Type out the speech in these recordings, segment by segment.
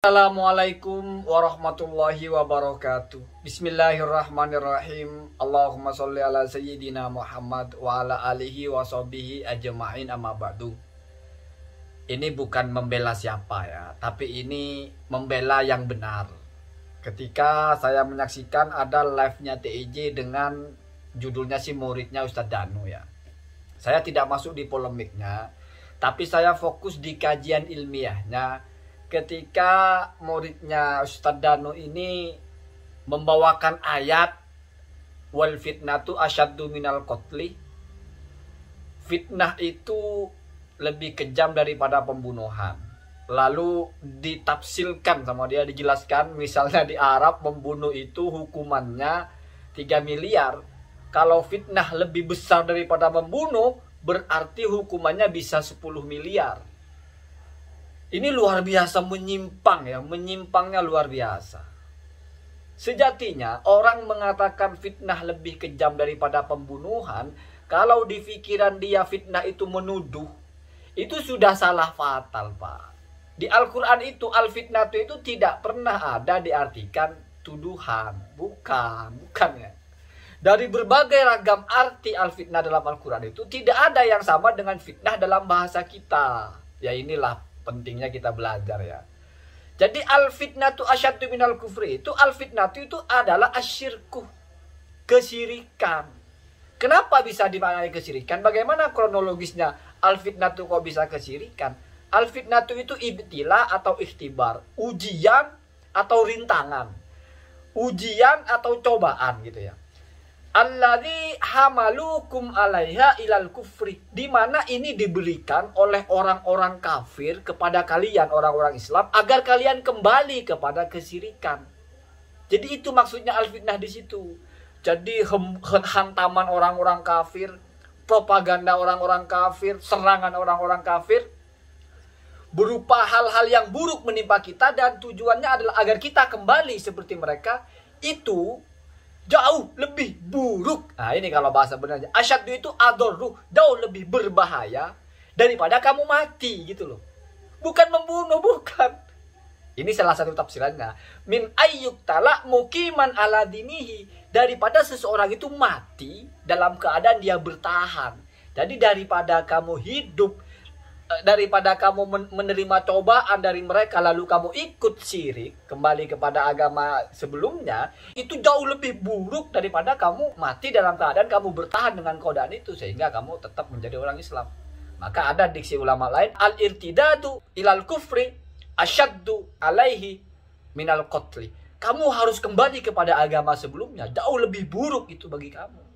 Assalamualaikum warahmatullahi wabarakatuh. Bismillahirrahmanirrahim. Allahumma sholli ala sayyidina Muhammad wa ala alihi wa sahbihi ajma'in, amma ba'du. Ini bukan membela siapa ya, tapi ini membela yang benar. Ketika saya menyaksikan ada live-nya TIJ dengan judulnya si muridnya Ustadz Danu ya. Saya tidak masuk di polemiknya, tapi saya fokus di kajian ilmiahnya. Ketika muridnya Ustadz Danu ini membawakan ayat wal fitnatu asyaddu minal qatli, fitnah itu lebih kejam daripada pembunuhan. Lalu ditafsirkan sama dia, dijelaskan misalnya di Arab membunuh itu hukumannya 3 miliar. Kalau fitnah lebih besar daripada membunuh berarti hukumannya bisa 10 miliar. Ini luar biasa menyimpang ya, menyimpangnya luar biasa. Sejatinya orang mengatakan fitnah lebih kejam daripada pembunuhan, kalau di pikiran dia fitnah itu menuduh, itu sudah salah fatal, Pak. Di Al-Quran itu al-fitnah itu tidak pernah ada diartikan tuduhan, bukan ya. Dari berbagai ragam arti al-fitnah dalam Al-Quran itu tidak ada yang sama dengan fitnah dalam bahasa kita. Ya inilah pentingnya kita belajar ya. Jadi al-fitnatu asyaddu minal kufri, itu al-fitnatu itu adalah asyirku, kesyirikan. Kenapa bisa dimaknai kesyirikan? Bagaimana kronologisnya al-fitnatu kok bisa kesyirikan? Al-fitnatu itu ibtila atau ikhtibar, ujian atau rintangan, ujian atau cobaan gitu ya. Alladzi hamalukum alaiha ilal kufri, di mana ini diberikan oleh orang-orang kafir kepada kalian orang-orang Islam agar kalian kembali kepada kesyirikan. Jadi itu maksudnya al-fitnah di situ. Jadi hantaman orang-orang kafir, propaganda orang-orang kafir, serangan orang-orang kafir berupa hal-hal yang buruk menimpa kita dan tujuannya adalah agar kita kembali seperti mereka. Itu jauh lebih buruk. Nah ini kalau bahasa benarnya. Asyaddu itu adorru, jauh lebih berbahaya daripada kamu mati gitu loh. Bukan membunuh, bukan. Ini salah satu tafsirannya. Min ayyuk talak mukiman ala dinihi, daripada seseorang itu mati dalam keadaan dia bertahan. Jadi daripada kamu hidup, daripada kamu menerima cobaan dari mereka lalu kamu ikut syirik kembali kepada agama sebelumnya, itu jauh lebih buruk daripada kamu mati dalam keadaan kamu bertahan dengan godaan itu sehingga kamu tetap menjadi orang Islam. Maka ada diksi ulama lain, al-irtidadu ilal kufri asyaddu alaihi minal qatli. Kamu harus kembali kepada agama sebelumnya, jauh lebih buruk itu bagi kamu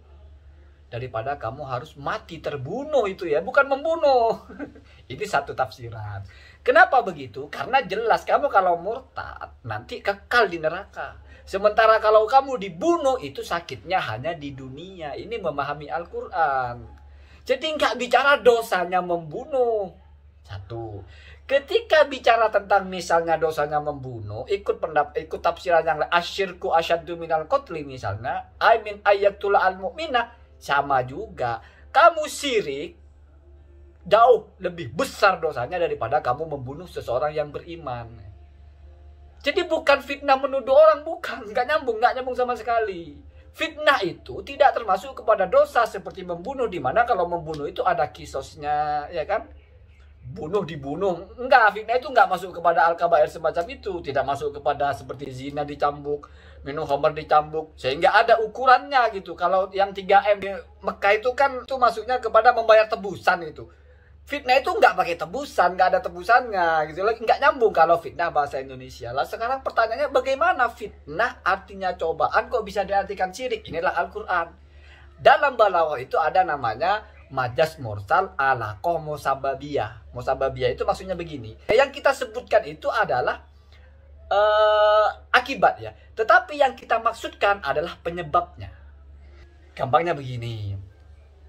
daripada kamu harus mati terbunuh itu ya, bukan membunuh. Ini satu tafsiran. Kenapa begitu? Karena jelas kamu kalau murtad nanti kekal di neraka. Sementara kalau kamu dibunuh itu sakitnya hanya di dunia. Ini memahami Al-Quran. Jadi nggak bicara dosanya membunuh. Satu. Ketika bicara tentang misalnya dosanya membunuh, ikut tafsiran yang lain, asyirku asyaddu minal qatli misalnya, I mean ayatul al-mu'minah, sama juga. Kamu syirik jauh lebih besar dosanya daripada kamu membunuh seseorang yang beriman. Jadi bukan fitnah menuduh orang, bukan. Nggak nyambung sama sekali. Fitnah itu tidak termasuk kepada dosa seperti membunuh, di mana kalau membunuh itu ada kisosnya, ya kan? Bunuh dibunuh. Enggak, fitnah itu enggak masuk kepada al-kabair semacam itu. Tidak masuk kepada seperti zina dicambuk, minum khamar dicambuk. Sehingga ada ukurannya gitu. Kalau yang 3M di Mekah itu kan itu masuknya kepada membayar tebusan itu. Fitnah itu enggak pakai tebusan, enggak ada tebusannya gitu. Enggak nyambung kalau fitnah bahasa Indonesia. Lah sekarang pertanyaannya bagaimana fitnah artinya cobaan kok bisa diartikan syirik? Inilah Al-Quran. Dalam balaghah itu ada namanya majas mursal alaqah musababiyah. Musababiyah itu maksudnya begini. Yang kita sebutkan itu adalah akibat ya. Tetapi yang kita maksudkan adalah penyebabnya. Gampangnya begini.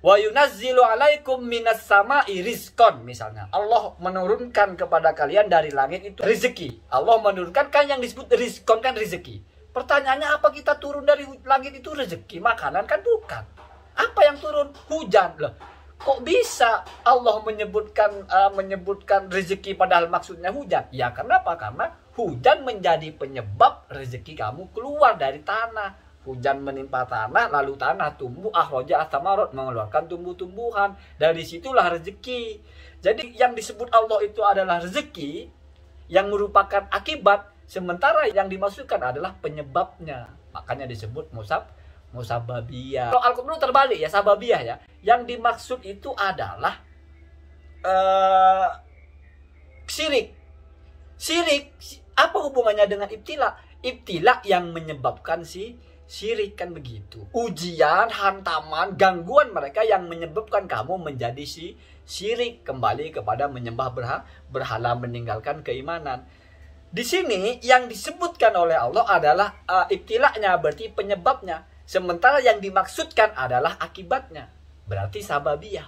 Wa yunazzilu alaikum minas sama'i rizqan misalnya. Allah menurunkan kepada kalian dari langit itu rezeki. Allah menurunkan kan yang disebut rizqan kan rezeki. Pertanyaannya apa kita turun dari langit itu rezeki? Makanan kan bukan. Apa yang turun? Hujan loh. Kok bisa Allah menyebutkan rezeki padahal maksudnya hujan? Ya karena apa? Karena hujan menjadi penyebab rezeki kamu keluar dari tanah. Hujan menimpa tanah, lalu tanah tumbuh, akhraja ats-tsamarot, mengeluarkan tumbuh-tumbuhan. Dari situlah rezeki. Jadi yang disebut Allah itu adalah rezeki, yang merupakan akibat, sementara yang dimaksudkan adalah penyebabnya. Makanya disebut musababiyah. Kalau Al-Quran terbalik ya, sababiyah ya. Yang dimaksud itu adalah syirik. Syirik, apa hubungannya dengan ibtila? Ibtila yang menyebabkan syirik, kan begitu. Ujian, hantaman, gangguan mereka yang menyebabkan kamu menjadi syirik, kembali kepada menyembah berhala, meninggalkan keimanan. Di sini yang disebutkan oleh Allah adalah ibtilanya, berarti penyebabnya. Sementara yang dimaksudkan adalah akibatnya, berarti sababiyah.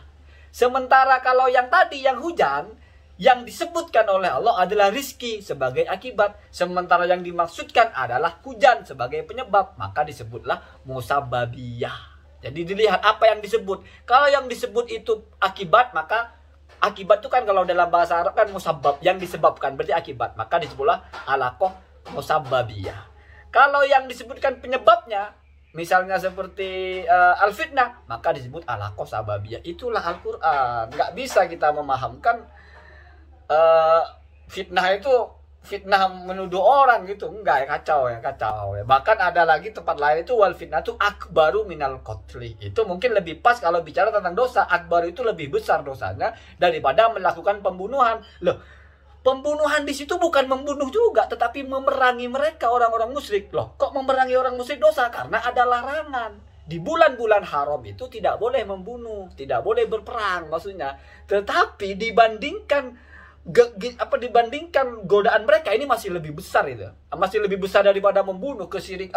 Sementara kalau yang tadi, yang hujan, yang disebutkan oleh Allah adalah rizki sebagai akibat. Sementara yang dimaksudkan adalah hujan sebagai penyebab. Maka disebutlah musababiyah. Jadi dilihat apa yang disebut. Kalau yang disebut itu akibat, maka akibat itu kan kalau dalam bahasa Arab kan musabab, yang disebabkan berarti akibat. Maka disebutlah alaqah musababiyah. Kalau yang disebutkan penyebabnya, misalnya seperti al-fitnah, maka disebut alaqah sababiyah. Itulah Al-Quran. Nggak bisa kita memahamkan fitnah itu fitnah menuduh orang gitu, enggak ya, kacau ya. Bahkan ada lagi tempat lain itu wal fitnah itu akbaru minal qatli. Itu mungkin lebih pas kalau bicara tentang dosa. Akbar itu lebih besar dosanya daripada melakukan pembunuhan. Loh, pembunuhan di situ bukan membunuh juga, tetapi memerangi mereka, orang-orang musyrik. Loh, kok memerangi orang musyrik dosa? Karena ada larangan. Di bulan-bulan haram itu tidak boleh membunuh, tidak boleh berperang maksudnya. Tetapi dibandingkan godaan mereka ini masih lebih besar itu. Masih lebih besar daripada membunuh, kesyirik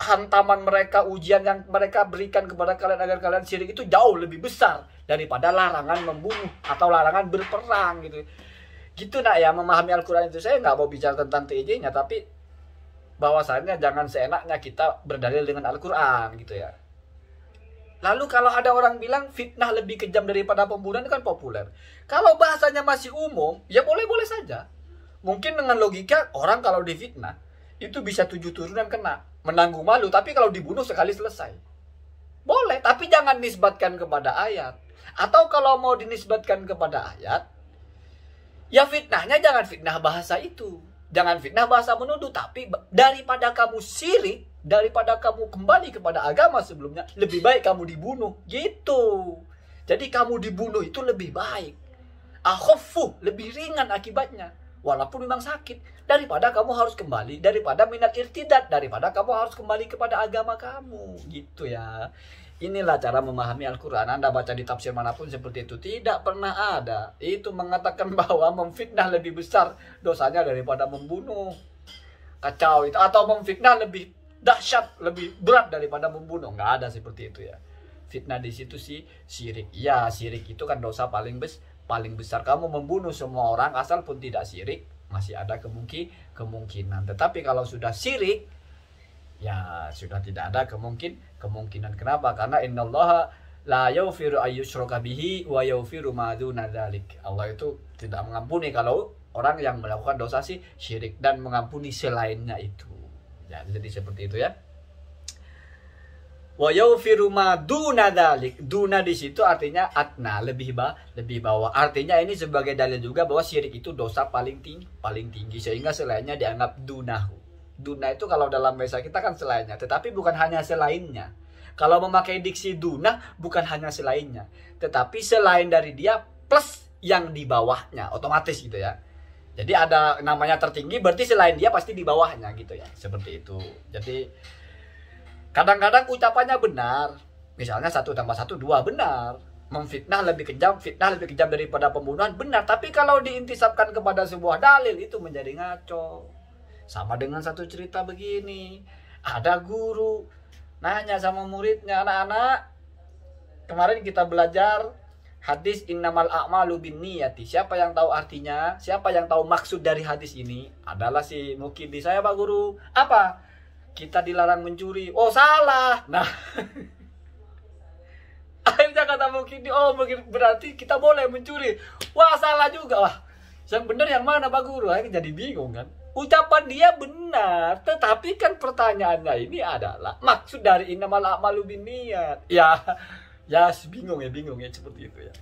hantaman mereka, ujian yang mereka berikan kepada kalian agar kalian syirik itu jauh lebih besar daripada larangan membunuh atau larangan berperang gitu. Gitu nak ya, memahami Al-Quran itu. Saya nggak mau bicara tentang TJ-nya, tapi bahwasanya jangan seenaknya kita berdalil dengan Al-Quran gitu ya. Lalu kalau ada orang bilang fitnah lebih kejam daripada pembunuhan, itu kan populer. Kalau bahasanya masih umum, ya boleh-boleh saja. Mungkin dengan logika, orang kalau difitnah, itu bisa 7 turunan kena. Menanggung malu, tapi kalau dibunuh sekali selesai. Boleh, tapi jangan nisbatkan kepada ayat. Atau kalau mau dinisbatkan kepada ayat, ya fitnahnya jangan fitnah bahasa itu. Jangan fitnah bahasa menuduh, tapi daripada kamu syirik, daripada kamu kembali kepada agama sebelumnya, lebih baik kamu dibunuh. Gitu. Jadi kamu dibunuh itu lebih baik. Akhaffu, lebih ringan akibatnya. Walaupun memang sakit. Daripada kamu harus kembali, daripada minat irtidad, daripada kamu harus kembali kepada agama kamu. Gitu ya. Inilah cara memahami Al-Quran. Anda baca di tafsir manapun seperti itu. Tidak pernah ada. Itu mengatakan bahwa memfitnah lebih besar dosanya daripada membunuh. Kacau itu. Atau memfitnah lebih dahsyat, lebih berat daripada membunuh. Nggak ada seperti itu ya. Fitnah di situ sih syirik. Ya, syirik itu kan dosa paling besar. Kamu membunuh semua orang asal pun tidak syirik, masih ada kemungkinan. Tetapi kalau sudah syirik, ya sudah tidak ada kemungkinan. Kenapa? Karena innallaha la yaghfiru ayyushraka bihi wa yaghfiru ma duna dzalik. Allah itu tidak mengampuni kalau orang yang melakukan dosa syirik, dan mengampuni selainnya itu. Ya, jadi seperti itu ya. Wa yaghfiru ma duna dzalik. Duna di situ artinya adna, lebih bawah. Artinya ini sebagai dalil juga bahwa syirik itu dosa paling tinggi sehingga selainnya dianggap dunahu. Duna itu kalau dalam bahasa kita kan selainnya, tetapi bukan hanya selainnya. Kalau memakai diksi duna bukan hanya selainnya, tetapi selain dari dia plus yang di bawahnya, otomatis gitu ya. Jadi ada namanya tertinggi, berarti selain dia pasti di bawahnya gitu ya. Seperti itu. Jadi kadang-kadang ucapannya benar. Misalnya 1 tambah 1 2 benar. Memfitnah lebih kejam daripada pembunuhan benar. Tapi kalau diintisabkan kepada sebuah dalil itu menjadi ngaco. Sama dengan satu cerita begini. Ada guru nanya sama muridnya, anak-anak, kemarin kita belajar hadis innamal a'malu binniyati. Siapa yang tahu artinya? Siapa yang tahu maksud dari hadis ini? Adalah si Mukidi. Saya, Pak Guru. Apa? Kita dilarang mencuri. Oh, salah. Nah, akhirnya kata Mukidi, oh berarti kita boleh mencuri. Wah, salah juga. Wah, yang benar yang mana, Pak Guru? Akhirnya jadi bingung kan. ucapan dia benar, tetapi kan pertanyaannya ini adalah maksud dari innamal a'malu binniyat. Ya bingung ya seperti itu ya.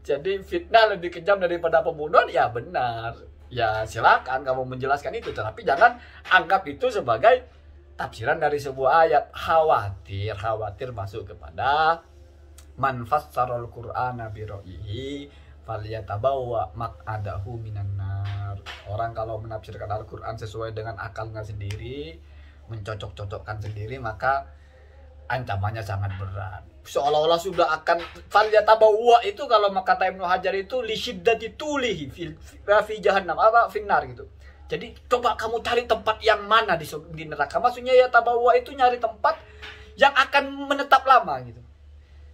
Jadi fitnah lebih kejam daripada pembunuhan, ya benar. Ya silakan kamu menjelaskan itu, tetapi jangan anggap itu sebagai tafsiran dari sebuah ayat. Khawatir masuk kepada man fassarul Qur'ana bi ra'yihi falyatabawwa maq'adahu minan nar. Orang kalau menafsirkan Al-Qur'an sesuai dengan akalnya sendiri, mencocok-cocokkan sendiri, maka ancamannya sangat berat. Seolah-olah sudah akan falyatabawwa itu, kalau kata Ibnu Hajar itu li syiddati tulihi fi jahannam apa finnar gitu. Jadi coba kamu cari tempat yang mana di neraka. Maksudnya ya tabawwa itu nyari tempat yang akan menetap lama gitu.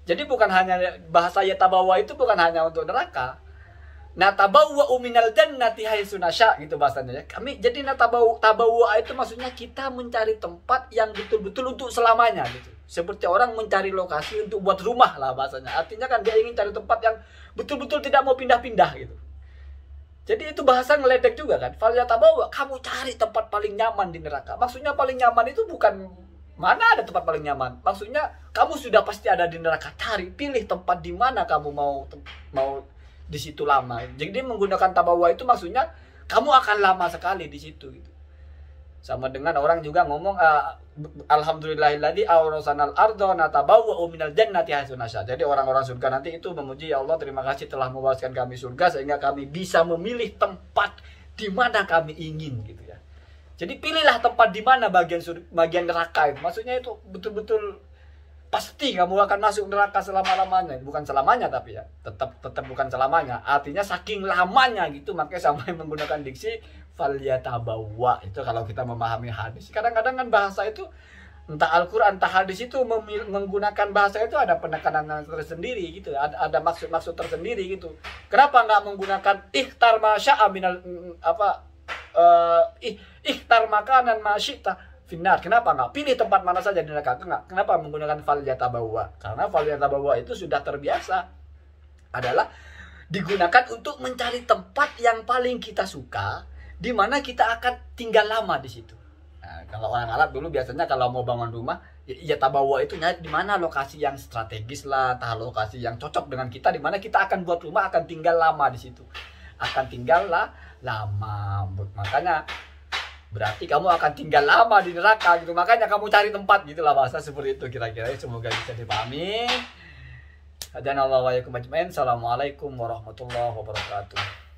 Jadi bukan hanya bahasa ya tabawwa itu bukan hanya untuk neraka. Natabawwa minal jannati haitsu nasya gitu bahasanya ya. Jadi natabawwa itu maksudnya kita mencari tempat yang betul-betul untuk selamanya gitu. Seperti orang mencari lokasi untuk buat rumah lah bahasanya. Artinya kan dia ingin cari tempat yang betul-betul tidak mau pindah-pindah gitu. Jadi itu bahasa ngeledek juga kan. Falyatabawwa, kamu cari tempat paling nyaman di neraka. Maksudnya paling nyaman itu bukan mana ada tempat paling nyaman. Maksudnya kamu sudah pasti ada di neraka. Cari, pilih tempat di mana kamu mau di situ lama. Jadi menggunakan tabawwa itu maksudnya kamu akan lama sekali di situ gitu. Sama dengan orang juga ngomong alhamdulillahilladzi awrasanal ardha natabawwa minal jannati haitsu nasya. Jadi orang-orang surga nanti itu memuji, ya Allah terima kasih telah mewariskan kami surga sehingga kami bisa memilih tempat di mana kami ingin gitu ya. Jadi pilihlah tempat di mana bagian neraka itu. Maksudnya itu betul-betul pasti kamu akan masuk neraka selama-lamanya. Bukan selamanya tapi ya. Tetap bukan selamanya. Artinya saking lamanya gitu, makanya sampai menggunakan diksi falyatabawwa. Itu kalau kita memahami hadis. Kadang-kadang kan bahasa itu entah Al-Qur'an entah hadis itu menggunakan bahasa itu ada penekanan tersendiri gitu. Ada maksud-maksud tersendiri gitu. Kenapa nggak menggunakan ikhtar ma sya'a minal ikhtar makanan ma syi'ta finnar? Kenapa nggak pilih tempat mana saja di neraka? Kenapa menggunakan falyatabawwa? Karena falyatabawwa itu sudah terbiasa adalah digunakan untuk mencari tempat yang paling kita suka, di mana kita akan tinggal lama di situ. Nah, kalau orang Arab dulu biasanya kalau mau bangun rumah, ya tabawwa itu nyari di mana lokasi yang strategis lah, lokasi yang cocok dengan kita, di mana kita akan buat rumah, akan tinggal lama di situ. Akan tinggal lama. Makanya berarti kamu akan tinggal lama di neraka gitu. Makanya kamu cari tempat gitulah, bahasa seperti itu kira-kira. Semoga bisa dipahami. Dan Allah wa yakum ajmain. Assalamualaikum warahmatullahi wabarakatuh.